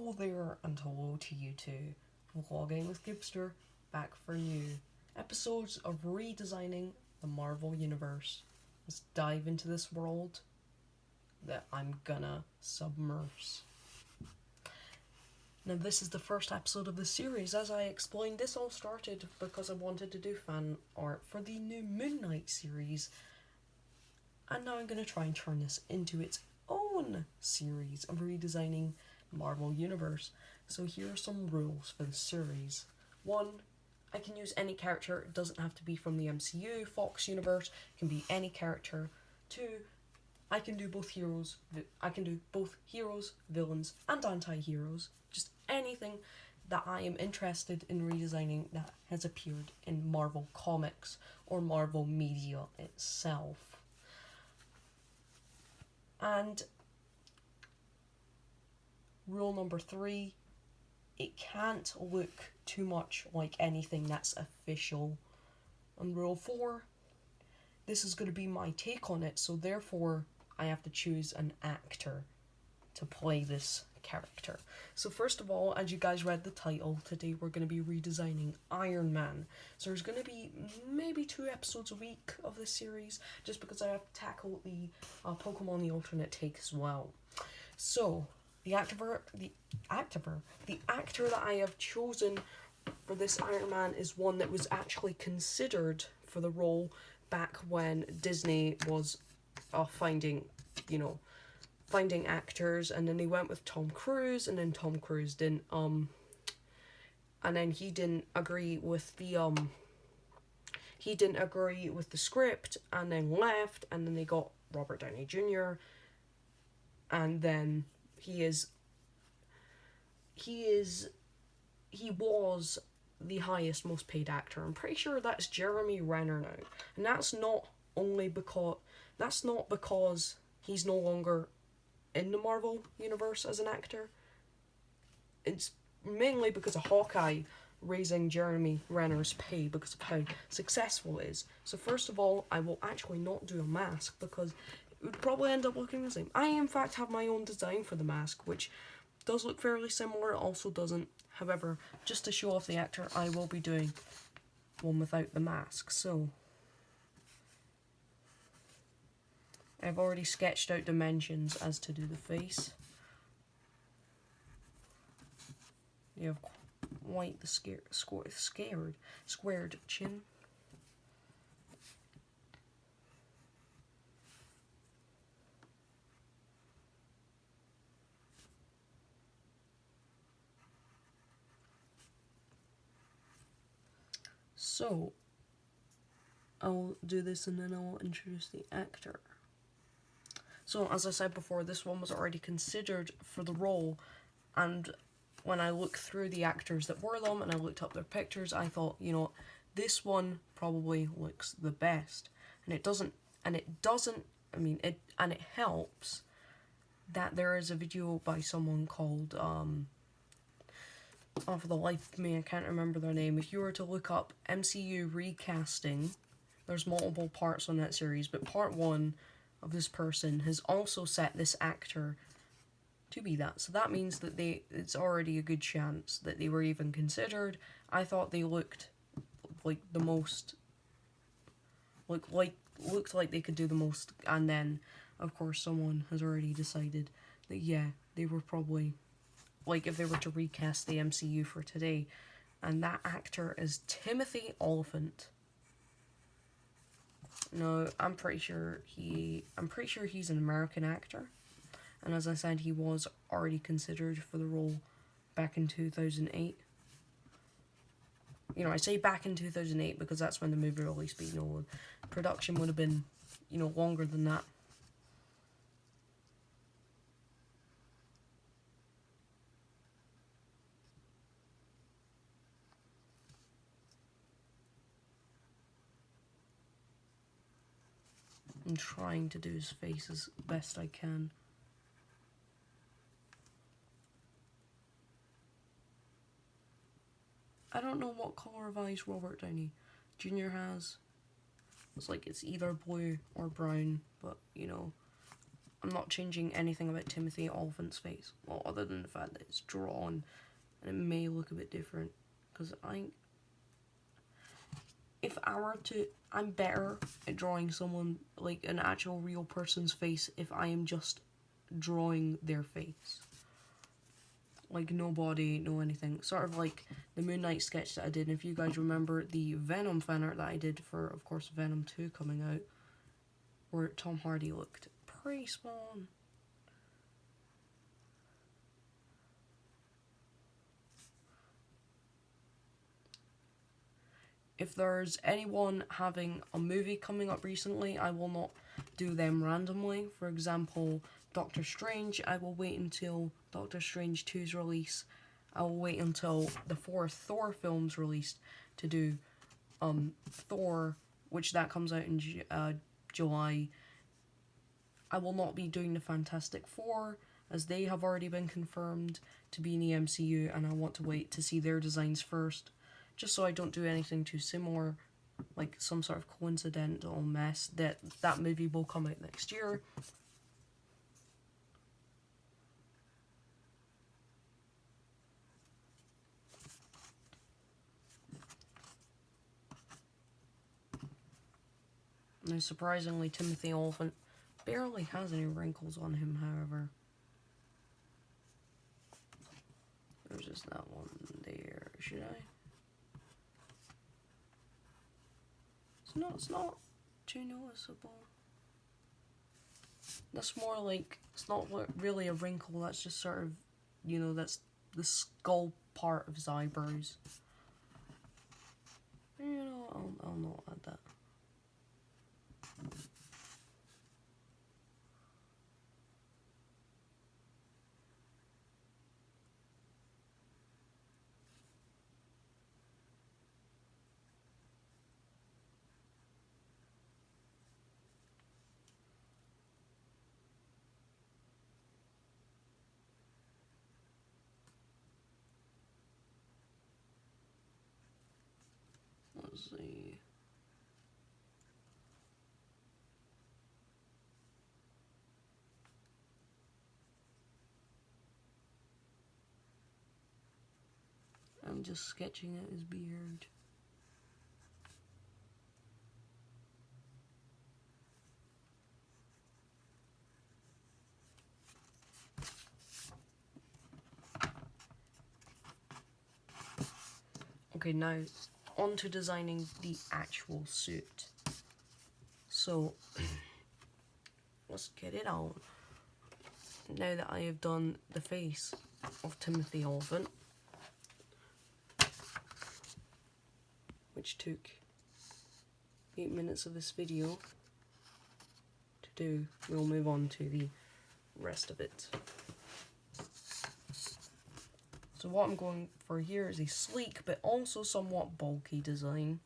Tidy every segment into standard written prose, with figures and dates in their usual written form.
Hello there, and hello to you too. Vlogging with Gibster, back for new episodes of Redesigning the Marvel Universe. Let's dive into this world that I'm gonna submerge. Now, this is the first episode of the series. As I explained, this all started because I wanted to do fan art for the new Moon Knight series, and now I'm going to try and turn this into its own series of redesigning Marvel Universe. So here are some rules for the series. 1, I can use any character. It doesn't have to be from the MCU, Fox Universe. It can be any character. 2, I can do both heroes. I can do both heroes, villains, and anti-heroes. Just anything that I am interested in redesigning that has appeared in Marvel Comics or Marvel media itself. And rule number 3, it can't look too much like anything that's official. And rule 4, this is going to be my take on it, so therefore I have to choose an actor to play this character. So first of all, as you guys read the title, today we're going to be redesigning Iron Man. So there's going to be maybe 2 episodes a week of this series, just because I have to tackle the Pokemon the alternate take as well. So the actor that I have chosen for this Iron Man is one that was actually considered for the role back when Disney was finding actors, and then they went with Tom Cruise, and then Tom Cruise didn't and then he didn't agree with the script, and then left, and then they got Robert Downey Jr., and then he was the highest most paid actor. I'm pretty sure that's Jeremy Renner now, and that's not because he's no longer in the Marvel Universe as an actor. It's mainly because of Hawkeye raising Jeremy Renner's pay because of how successful it is. So first of all, I will actually not do a mask because it would probably end up looking the same. I in fact have my own design for the mask, which does look fairly similar, also doesn't. However, just to show off the actor, I will be doing one without the mask. So I've already sketched out dimensions as to do the face. You have quite the squared chin. So I'll do this and then I'll introduce the actor. So, as I said before, this one was already considered for the role, and when I looked through the actors that were them and I looked up their pictures, I thought, this one probably looks the best. And it helps that there is a video by someone called, for the life of me, I can't remember their name. If you were to look up MCU recasting, there's multiple parts on that series, but part 1 of this person has also set this actor to be that. So that means that it's already a good chance that they were even considered. I thought they looked like the most, looked like they could do the most, and then of course someone has already decided that they were probably, if they were to recast the MCU for today, and that actor is Timothy Olyphant. No, I'm pretty sure he's an American actor, and as I said, he was already considered for the role back in 2008. I say back in 2008 because that's when the movie released, but production would have been, longer than that. I'm trying to do his face as best I can. I don't know what colour of eyes Robert Downey Jr. has. It's either blue or brown, but I'm not changing anything about Timothy Olyphant's face. Well, other than the fact that it's drawn and it may look a bit different. Because I'm better at drawing someone, like an actual real person's face, if I am just drawing their face. Like, no body, no anything. Sort of like the Moon Knight sketch that I did. And if you guys remember the Venom fan art that I did for, of course, Venom 2 coming out, where Tom Hardy looked pretty small. If there's anyone having a movie coming up recently, I will not do them randomly. For example, Doctor Strange, I will wait until Doctor Strange 2's release. I will wait until the 4th Thor film's released to do Thor, which that comes out in July. I will not be doing the Fantastic Four, as they have already been confirmed to be in the MCU, and I want to wait to see their designs first, just so I don't do anything too similar, like some sort of coincidental mess. That movie will come out next year. Now, surprisingly, Timothy Olyphant barely has any wrinkles on him, however. There's just that one there. Should I? It's not too noticeable. That's more like, it's not really a wrinkle, that's just sort of, you know, that's the skull part of his eyebrows. You know, I'll not add that. Let's see. I'm just sketching out his beard. Okay, now on to designing the actual suit. So, let's get it on. Now that I have done the face of Timothy Olyphant, which took 8 minutes of this video to do, we'll move on to the rest of it. So what I'm going for here is a sleek but also somewhat bulky design.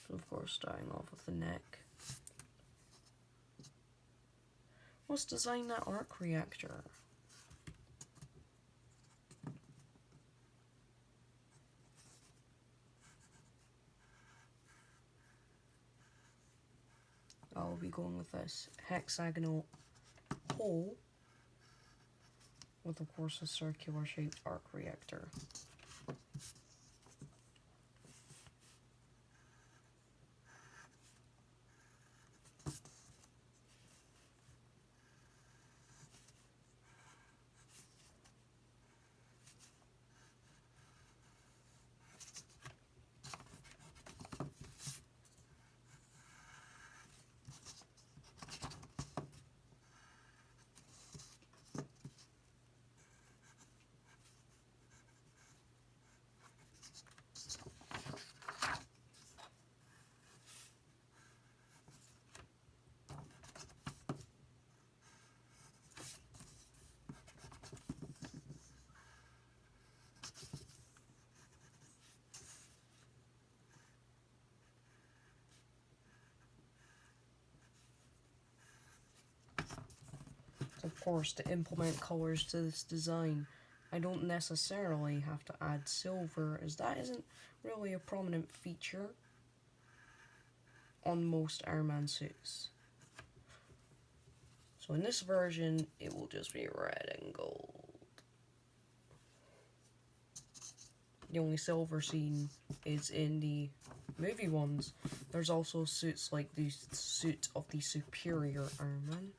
So of course, starting off with the neck. Let's design that arc reactor. I'll be going with this hexagonal hole with, of course, a circular shaped arc reactor. course, to implement colors to this design, I don't necessarily have to add silver, as that isn't really a prominent feature on most Iron Man suits. So in this version, it will just be red and gold. The only silver scene is in the movie ones. There's also suits like the suit of the Superior Iron Man.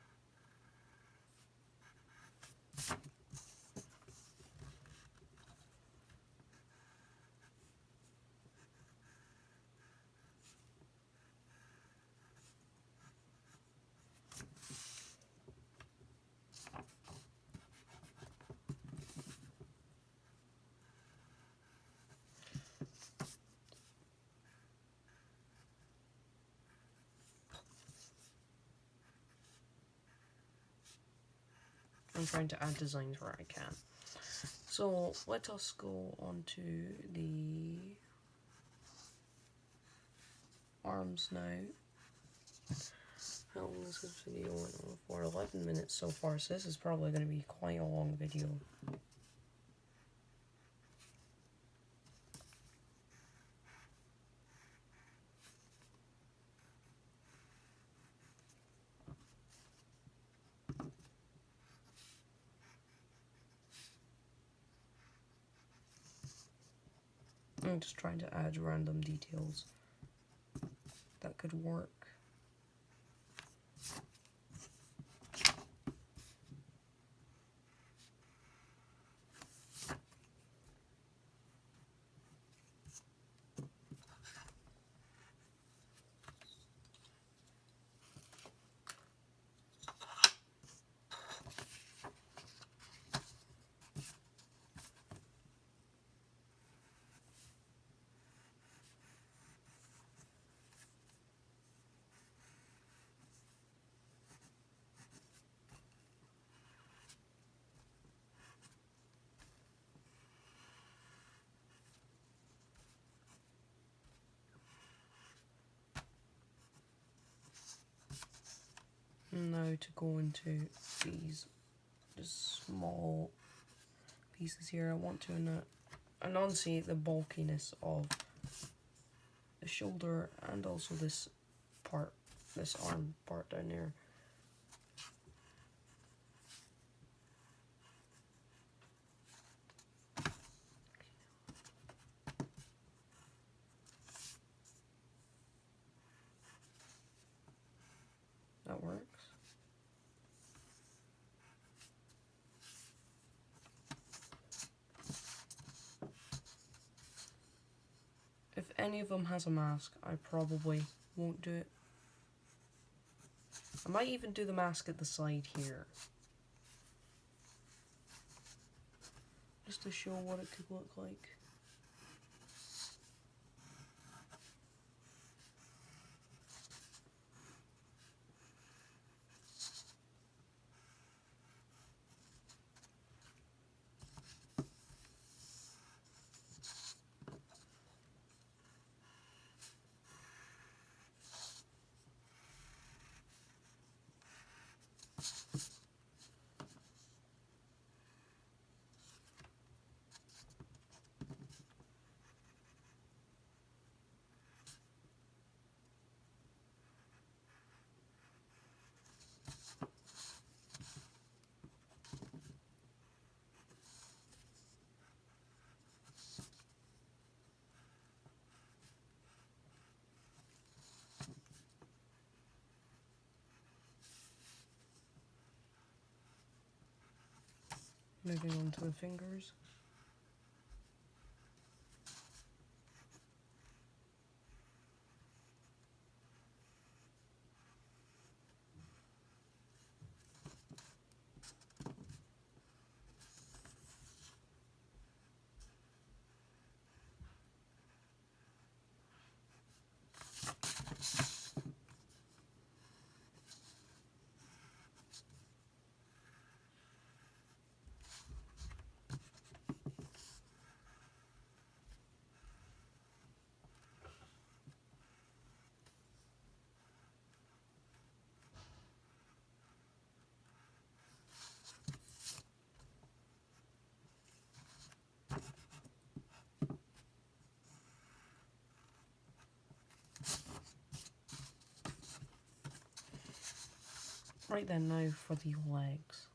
I'm trying to add designs where I can. So let us go on to the arms now. How long is this video went on for? 11 minutes so far, so this is probably going to be quite a long video. I'm just trying to add random details that could work. Now to go into these small pieces here, I want to enunciate the bulkiness of the shoulder and also this part, this arm part down there. That works. If any of them has a mask, I probably won't do it. I might even do the mask at the side here, just to show what it could look like. Moving on to the fingers. Right then, now for the legs.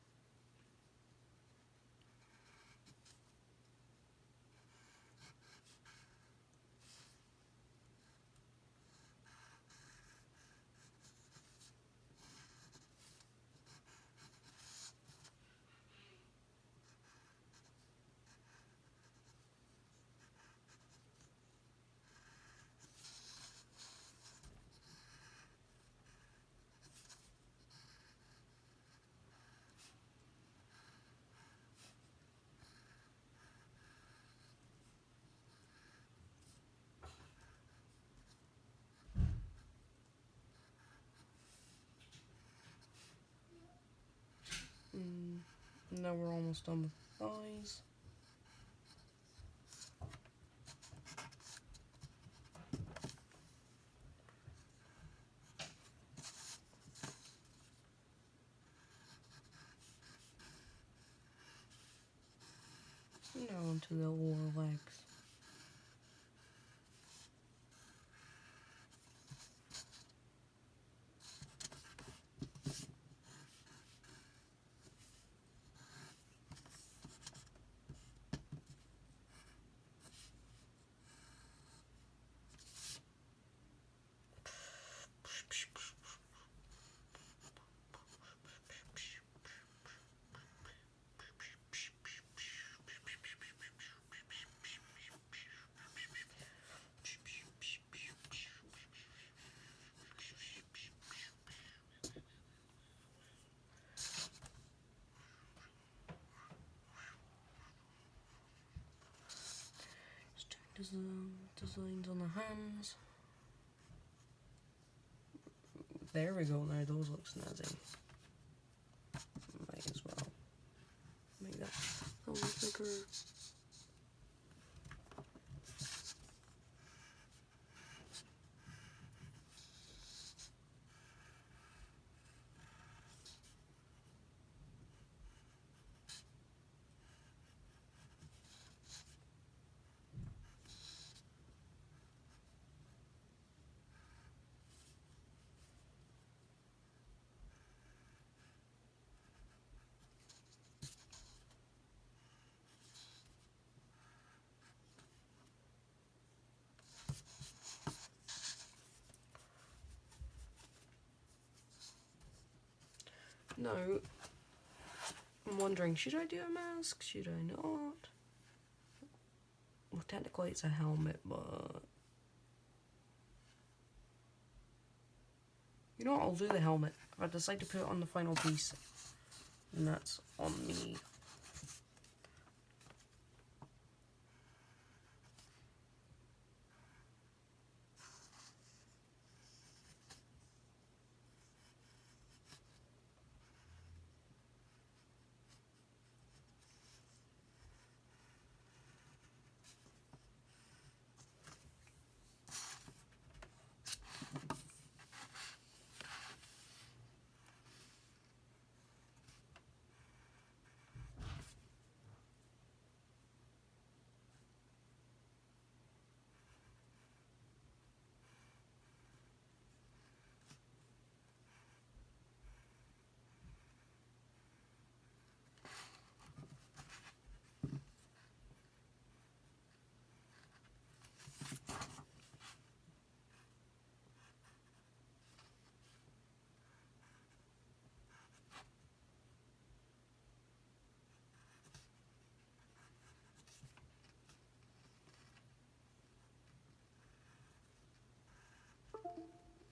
Now we're almost done with thighs. Now onto the lower legs. Just doing designs on the hands. There we go, now those look snazzy. Might as well make that a little bigger. Now, I'm wondering, should I do a mask? Should I not? Well, technically it's a helmet, but... You know what, I'll do the helmet. If I decide to put it on the final piece, and that's on me.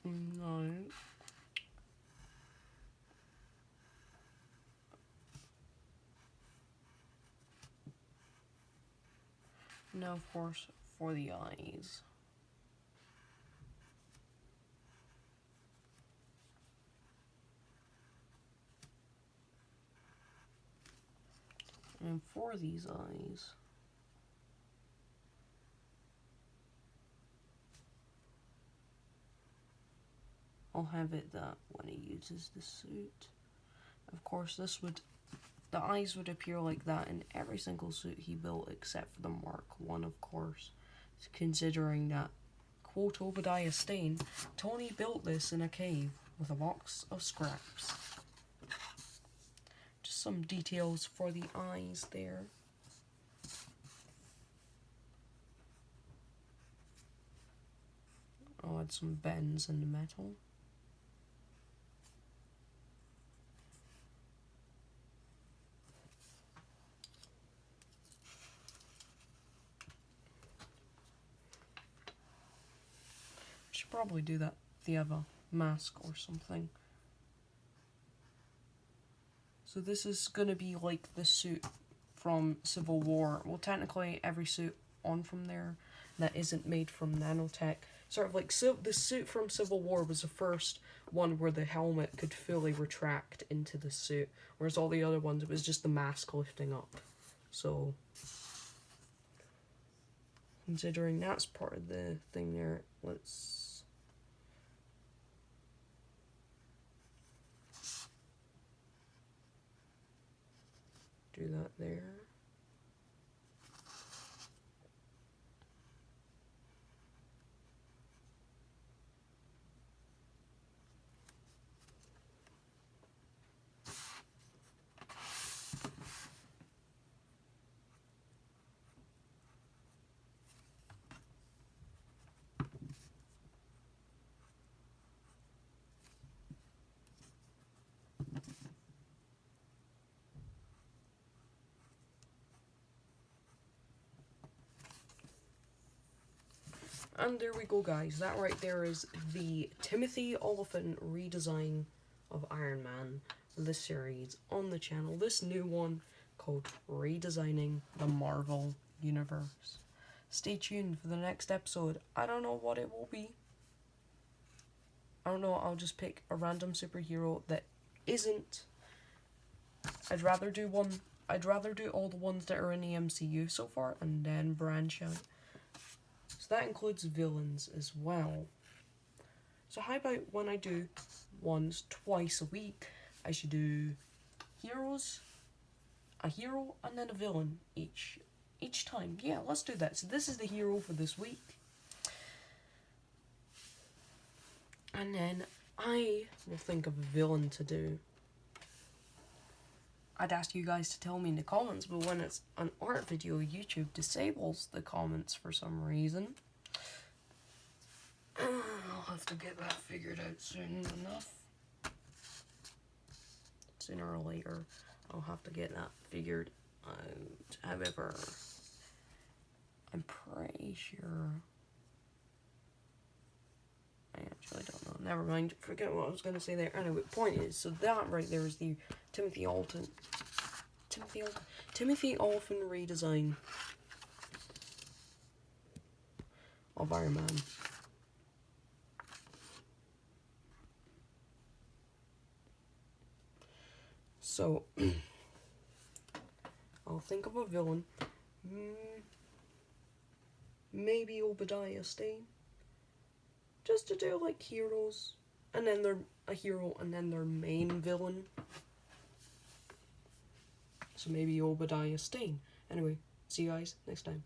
No. Now, of course, for the eyes. And for these eyes, I'll have it that when he uses the suit, of course, the eyes would appear like that in every single suit he built except for the Mark 1, of course. Considering that, quote Obadiah Stane, Tony built this in a cave with a box of scraps. some details for the eyes there. I'll add some bends in the metal. Should probably do that if they have a mask or something. So this is gonna be like the suit from Civil War. Well, technically every suit on from there that isn't made from nanotech. Sort of like the suit from Civil War was the first one where the helmet could fully retract into the suit, whereas all the other ones it was just the mask lifting up. So considering that's part of the thing there, let's do that there. And there we go, guys. That right there is the Timothy Olyphant redesign of Iron Man, this series on the channel. This new one called Redesigning the Marvel Universe. Stay tuned for the next episode. I don't know what it will be. I don't know, I'll just pick a random superhero that isn't. I'd rather do all the ones that are in the MCU so far and then branch out. So that includes villains as well. So how about when I do ones twice a week, I should do heroes, a hero, and then a villain each time. Yeah, let's do that. So this is the hero for this week. And then I will think of a villain to do. I'd ask you guys to tell me in the comments, but when it's an art video, YouTube disables the comments for some reason. I'll have to get that figured out soon enough. Sooner or later, I'll have to get that figured out. However, I'm pretty sure... I actually don't know. Never mind. Forget what I was going to say there. Anyway, point is, so that right there is the Timothy Olyphant redesign of Iron Man. So, I'll think of a villain. Maybe Obadiah Stane. Just to do like heroes, and then they're a hero, and then their main villain. So maybe Obadiah Stane. Anyway, see you guys next time.